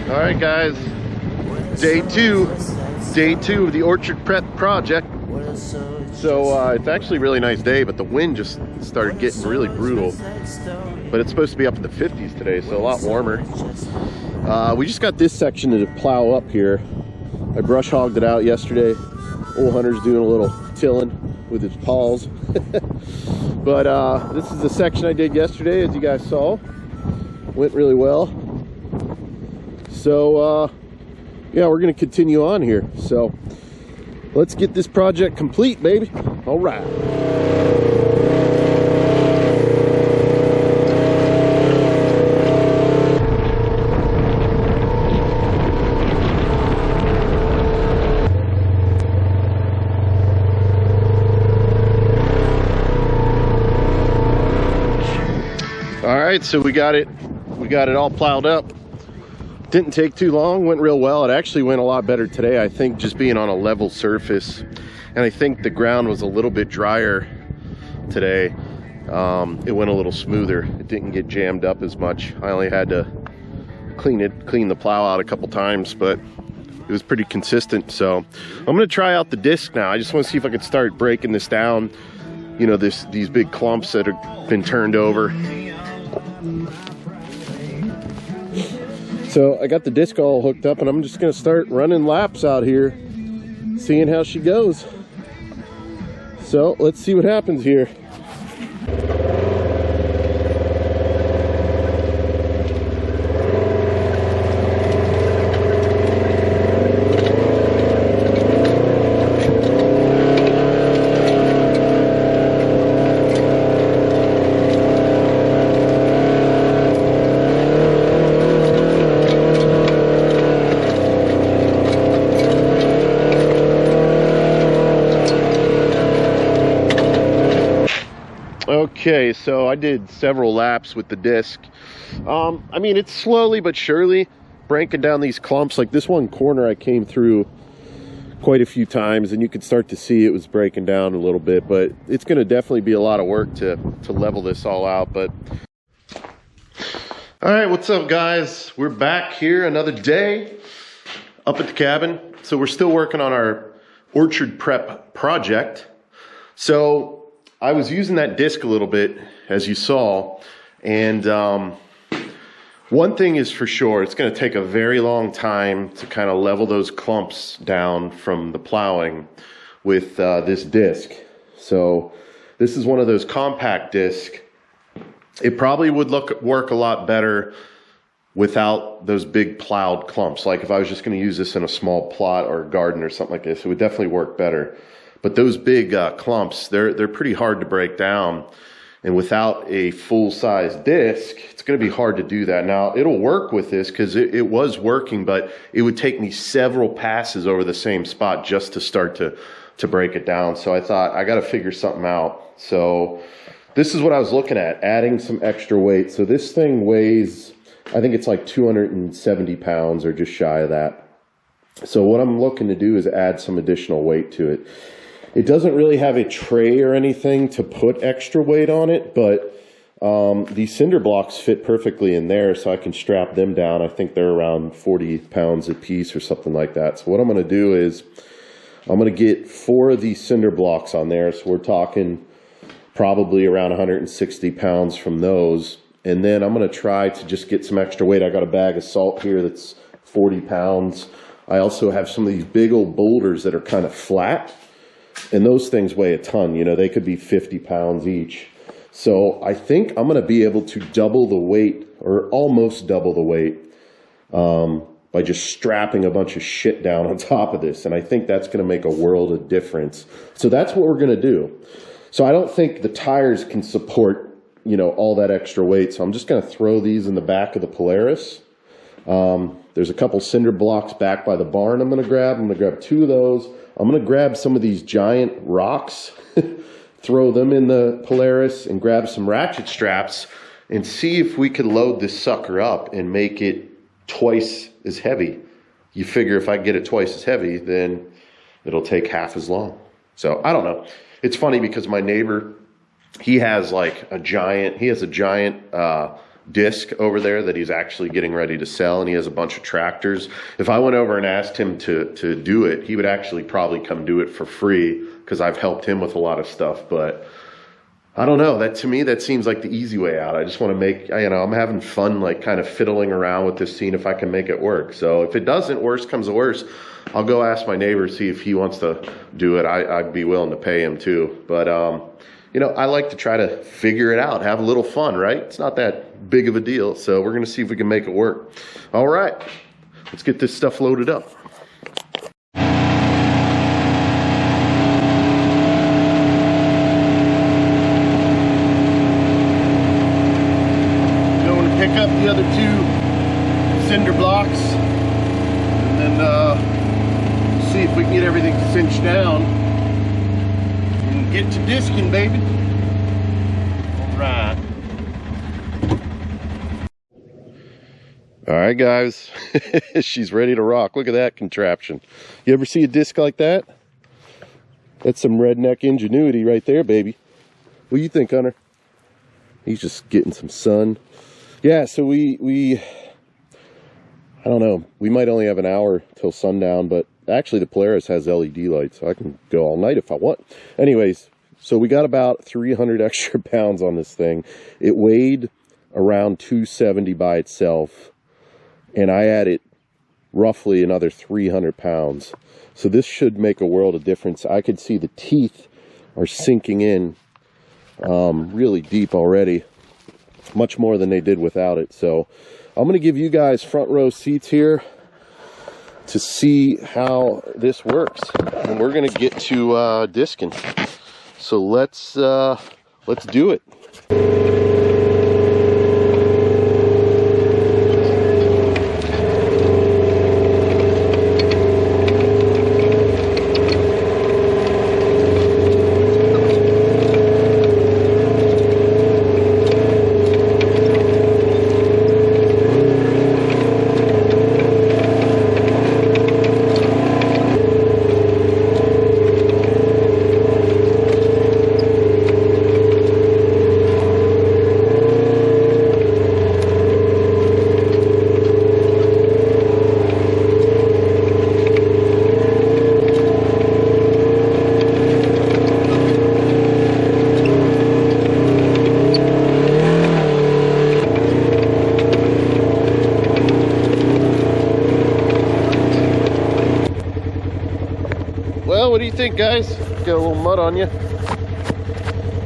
All right, guys, day two of the orchard prep project. So it's actually a really nice day, but the wind just started getting really brutal. But it's supposed to be up in the 50s today, so a lot warmer. We just got this section to plow up here. I brush hogged it out yesterday. Old Hunter's doing a little tilling with his paws. But this is the section I did yesterday, as you guys saw. Went really well. So yeah, we're gonna continue on here. So let's get this project complete, baby. All right. All right, so we got it all plowed up. Didn't take too long, went real well. It actually went a lot better today, I think, just being on a level surface. And I think the ground was a little bit drier today. It went a little smoother. It didn't get jammed up as much. I only had to clean the plow out a couple times, but it was pretty consistent. So I'm gonna try out the disc now. I just wanna see if I could start breaking this down. You know, these big clumps that have been turned over. So I got the disc all hooked up, and I'm just gonna start running laps out here, seeing how she goes. So let's see what happens here. Okay, so I did several laps with the disc. I mean, it's slowly but surely breaking down these clumps. Like this one corner I came through quite a few times, and you could start to see it was breaking down a little bit, but it's going to definitely be a lot of work to level this all out. But all right, what's up, guys? We're back here another day up at the cabin. So we're still working on our orchard prep project. So I was using that disc a little bit, as you saw, and one thing is for sure, it's going to take a very long time to kind of level those clumps down from the plowing with this disc. So this is one of those compact discs. It probably would work a lot better without those big plowed clumps. Like if I was just going to use this in a small plot or a garden or something like this, it would definitely work better. But those big clumps, they're pretty hard to break down. And without a full-size disc, it's going to be hard to do that. Now, it'll work with this because it was working, but it would take me several passes over the same spot just to start to break it down. So I thought, I got to figure something out. So this is what I was looking at, adding some extra weight. So this thing weighs, I think it's like 270 pounds or just shy of that. So what I'm looking to do is add some additional weight to it. It doesn't really have a tray or anything to put extra weight on it, but these cinder blocks fit perfectly in there, so I can strap them down. I think they're around 40 pounds a piece or something like that. So what I'm going to do is I'm going to get 4 of these cinder blocks on there. So we're talking probably around 160 pounds from those. And then I'm going to try to just get some extra weight. I got a bag of salt here that's 40 pounds. I also have some of these big old boulders that are kind of flat. And those things weigh a ton, you know, they could be 50 pounds each. So I think I'm going to be able to double the weight, or almost double the weight, by just strapping a bunch of shit down on top of this. And I think that's going to make a world of difference. So that's what we're going to do. So I don't think the tires can support, you know, all that extra weight. So I'm just going to throw these in the back of the Polaris. There's a couple cinder blocks back by the barn I'm going to grab. I'm going to grab 2 of those. I'm going to grab some of these giant rocks, throw them in the Polaris, and grab some ratchet straps and see if we could load this sucker up and make it twice as heavy. You figure if I get it twice as heavy, then it'll take half as long. So I don't know. It's funny because my neighbor, he has like a giant, disc over there that he's actually getting ready to sell, and he has a bunch of tractors. If I went over and asked him to do it, he would actually probably come do it for free because I've helped him with a lot of stuff. But I don't know, that to me, that seems like the easy way out. I just want to make, you know, I'm having fun, like kind of fiddling around with this, seeing if I can make it work. So if it doesn't, worst comes to worst, I'll go ask my neighbor, see if he wants to do it. I'd be willing to pay him too. But, you know, I like to try to figure it out, have a little fun, right? It's not that big of a deal. So we're going to see if we can make it work. All right, let's get this stuff loaded up. Going to pick up the other two cinder blocks and then see if we can get everything cinched down and get to disking, baby. All right. All right, guys. She's ready to rock. Look at that contraption. You ever see a disc like that? That's some redneck ingenuity right there, baby. What do you think, Hunter? He's just getting some sun. Yeah, so we I don't know. We might only have an hour till sundown, but actually the Polaris has LED lights, so I can go all night if I want. Anyways, so we got about 300 extra pounds on this thing. It weighed around 270 by itself, and I added roughly another 300 pounds. So this should make a world of difference. I could see the teeth are sinking in really deep already, much more than they did without it. So I'm going to give you guys front row seats here to see how this works, and we're going to get to disking. So let's do it. Well, what do you think, guys? Got a little mud on you.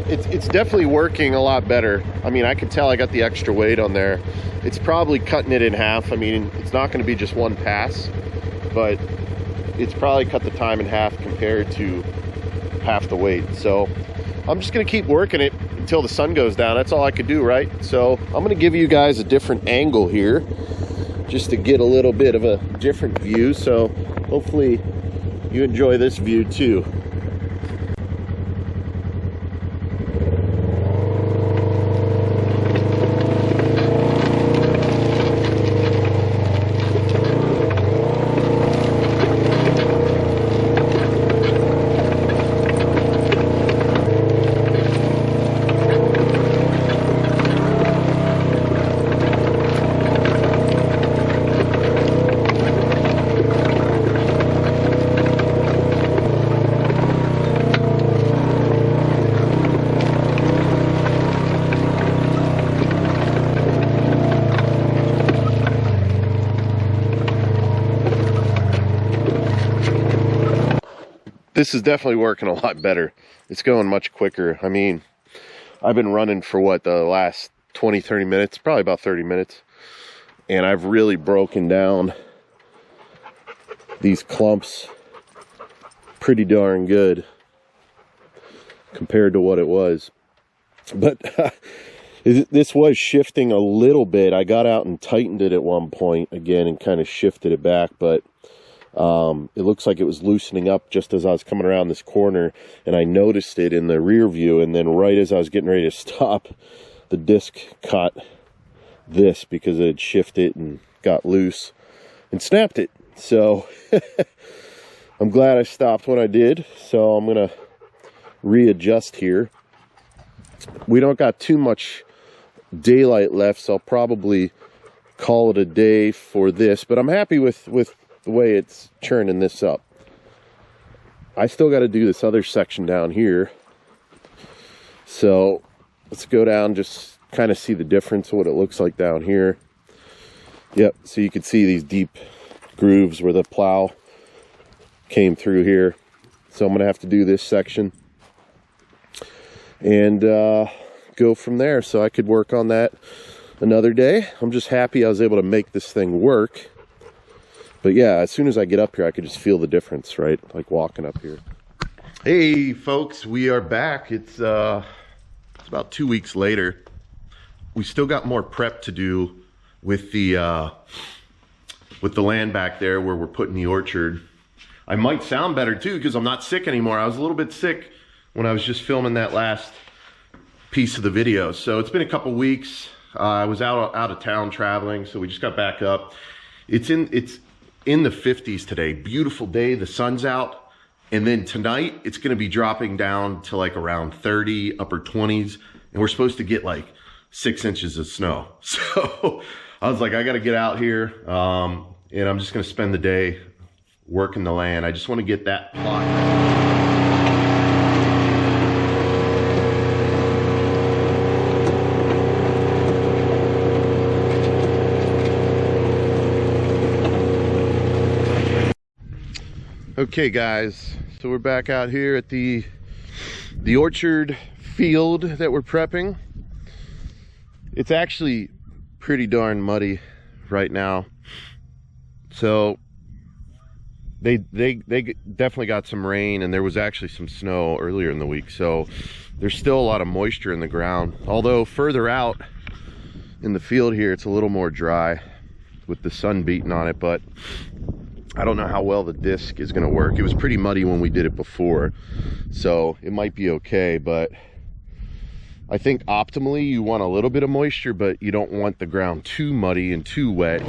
It's definitely working a lot better. I mean, I can tell I got the extra weight on there. It's probably cutting it in half. I mean, it's not going to be just one pass, but it's probably cut the time in half compared to half the weight. So I'm just going to keep working it until the sun goes down. That's all I could do, right? So I'm going to give you guys a different angle here just to get a little bit of a different view. So hopefully you enjoy this view too. This is definitely working a lot better. It's going much quicker. I mean, I've been running for what, the last 20-30 minutes, probably about 30 minutes, and I've really broken down these clumps pretty darn good compared to what it was. But this was shifting a little bit. I got out and tightened it at one point again and kind of shifted it back, but it looks like it was loosening up just as I was coming around this corner, and I noticed it in the rear view, and then right as I was getting ready to stop, the disc caught this because it had shifted and got loose and snapped it. So I'm glad I stopped when I did. So I'm gonna readjust here. We don't got too much daylight left, so I'll probably call it a day for this, but I'm happy with the way it's churning this up. I still got to do this other section down here, so let's go down, just kind of see the difference of what it looks like down here. Yep, so you can see these deep grooves where the plow came through here. So I'm gonna have to do this section and go from there, so I could work on that another day. I'm just happy I was able to make this thing work. But yeah, as soon as I get up here, I could just feel the difference, right? Like walking up here. Hey folks, we are back. It's about 2 weeks later. We still got more prep to do with the land back there where we're putting the orchard. I might sound better too because I'm not sick anymore. I was a little bit sick when I was just filming that last piece of the video. So it's been a couple weeks. I was out of town traveling, so we just got back up. It's in the 50s today. Beautiful day, the sun's out. And then tonight it's gonna be dropping down to like around 30, upper 20s. And we're supposed to get like 6 inches of snow. So I was like, I gotta get out here. And I'm just gonna spend the day working the land. I just want to get that plot. Okay guys, so we're back out here at the orchard field that we're prepping. It's actually pretty darn muddy right now. So they definitely got some rain, and there was actually some snow earlier in the week, so there's still a lot of moisture in the ground. Although further out in the field here, it's a little more dry with the sun beating on it, but I don't know how well the disc is going to work. It was pretty muddy when we did it before, so it might be okay, but I think optimally you want a little bit of moisture, but you don't want the ground too muddy and too wet.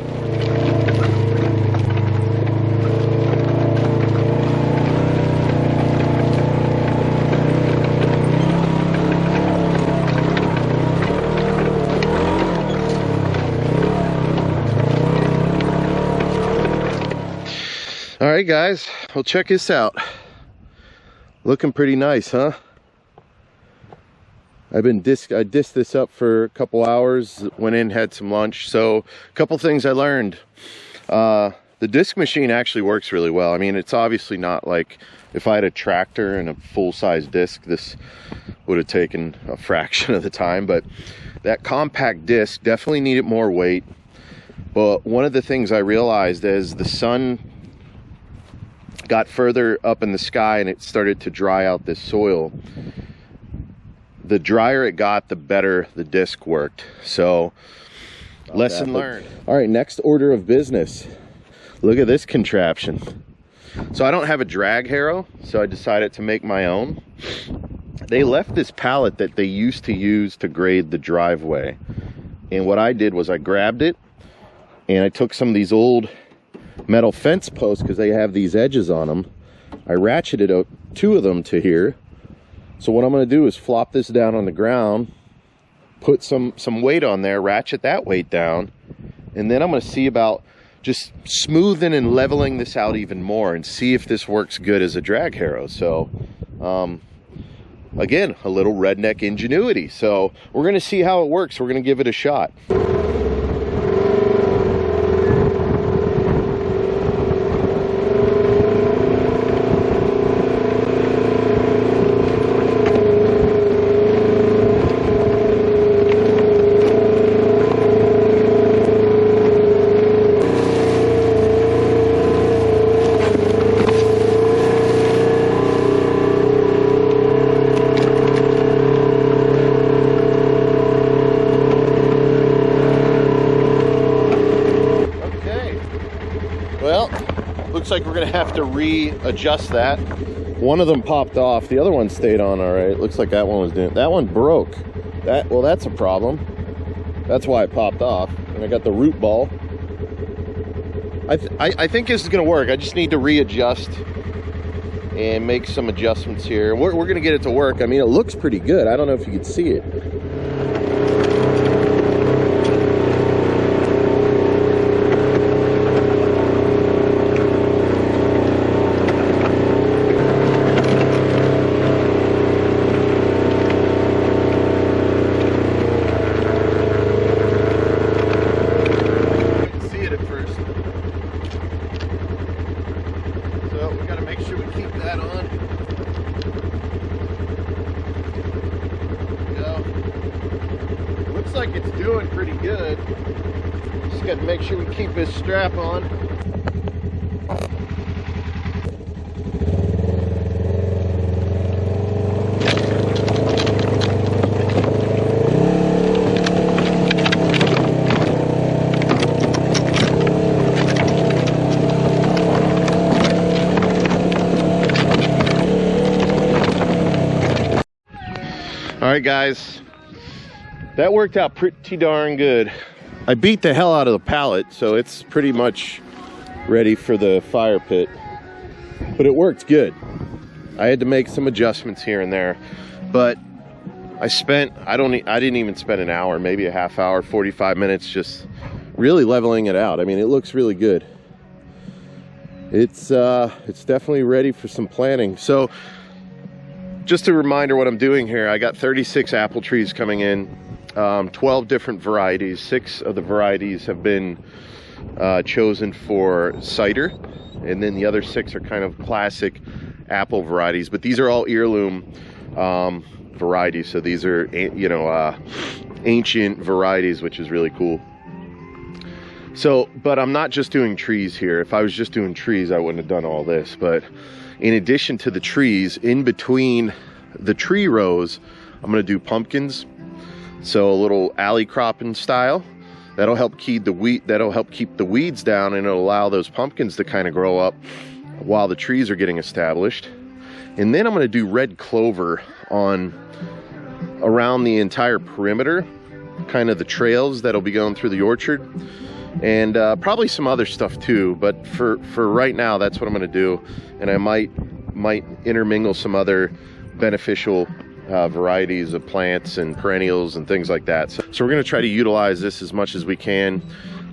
All right guys, well check this out. Looking pretty nice, huh? I dissed this up for a couple hours, went in, had some lunch. So a couple things I learned. The disc machine actually works really well. I mean, it's obviously not like if I had a tractor and a full-size disc, this would have taken a fraction of the time, but that compact disc definitely needed more weight. But one of the things I realized as the sun got further up in the sky and it started to dry out this soil, the drier it got, the better the disc worked. So lesson learned. All right, next order of business. Look at this contraption. So I don't have a drag harrow, so I decided to make my own. They left this pallet that they used to use to grade the driveway, and what I did was I grabbed it and I took some of these old metal fence posts, because they have these edges on them. I ratcheted out 2 of them to here. So what I'm going to do is flop this down on the ground, put some weight on there, ratchet that weight down, and then I'm going to see about just smoothing and leveling this out even more and see if this works good as a drag harrow. So again, a little redneck ingenuity. So we're going to see how it works. We're going to give it a shot. Well, looks like we're gonna have to readjust that. One of them popped off, the other one stayed on all right. Looks like that one was doing, that one broke. Well, that's a problem. That's why it popped off. And I got the root ball. I think this is gonna work. I just need to readjust and make some adjustments here. We're gonna get it to work. I mean, it looks pretty good. I don't know if you can see it. looks like it's doing pretty good. Just got to make sure we keep this strap on. All right, guys, that worked out pretty darn good. I beat the hell out of the pallet, so it's pretty much ready for the fire pit, but it worked good. I had to make some adjustments here and there, but I didn't even spend an hour, maybe a half hour, 45 minutes, just really leveling it out. I mean, it looks really good. It's definitely ready for some planting. So just a reminder what I'm doing here. I got 36 apple trees coming in, 12 different varieties. 6 of the varieties have been chosen for cider, and then the other 6 are kind of classic apple varieties, but these are all heirloom varieties. So these are, you know, ancient varieties, which is really cool. So, but I'm not just doing trees here. If I was just doing trees, I wouldn't have done all this, but in addition to the trees, in between the tree rows, I'm going to do pumpkins. So a little alley cropping style. That'll help keep the weeds down, and it'll allow those pumpkins to kind of grow up while the trees are getting established. And then I'm going to do red clover around the entire perimeter, kind of the trails that'll be going through the orchard, and probably some other stuff too, but for right now, that's what I'm going to do. And I might intermingle some other beneficial varieties of plants and perennials and things like that. So we're going to try to utilize this as much as we can,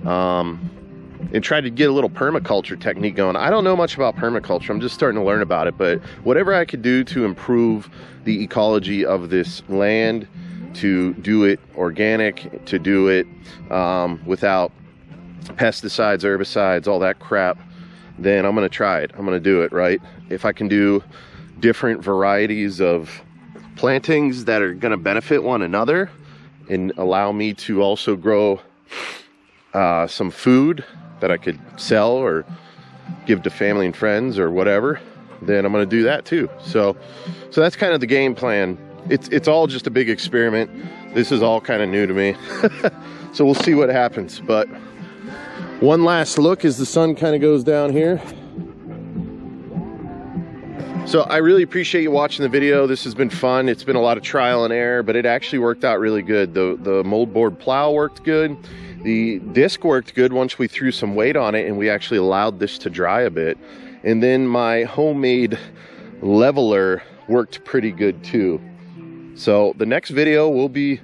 and try to get a little permaculture technique going. I don't know much about permaculture. I'm just starting to learn about it, but whatever I could do to improve the ecology of this land, to do it organic, to do it without pesticides, herbicides, all that crap, then I'm going to try it. I'm going to do it, right? If I can do different varieties of plantings that are going to benefit one another and allow me to also grow some food that I could sell or give to family and friends or whatever, then I'm going to do that too. So that's kind of the game plan. It's all just a big experiment. This is all kind of new to me. So we'll see what happens. But one last look as the sun kind of goes down here. So I really appreciate you watching the video. This has been fun. It's been a lot of trial and error, but it actually worked out really good. The moldboard plow worked good. The disc worked good once we threw some weight on it and we actually allowed this to dry a bit. And then my homemade leveler worked pretty good too. So the next video we'll be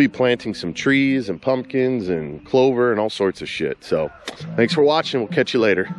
planting some trees and pumpkins and clover and all sorts of shit. So thanks for watching. We'll catch you later.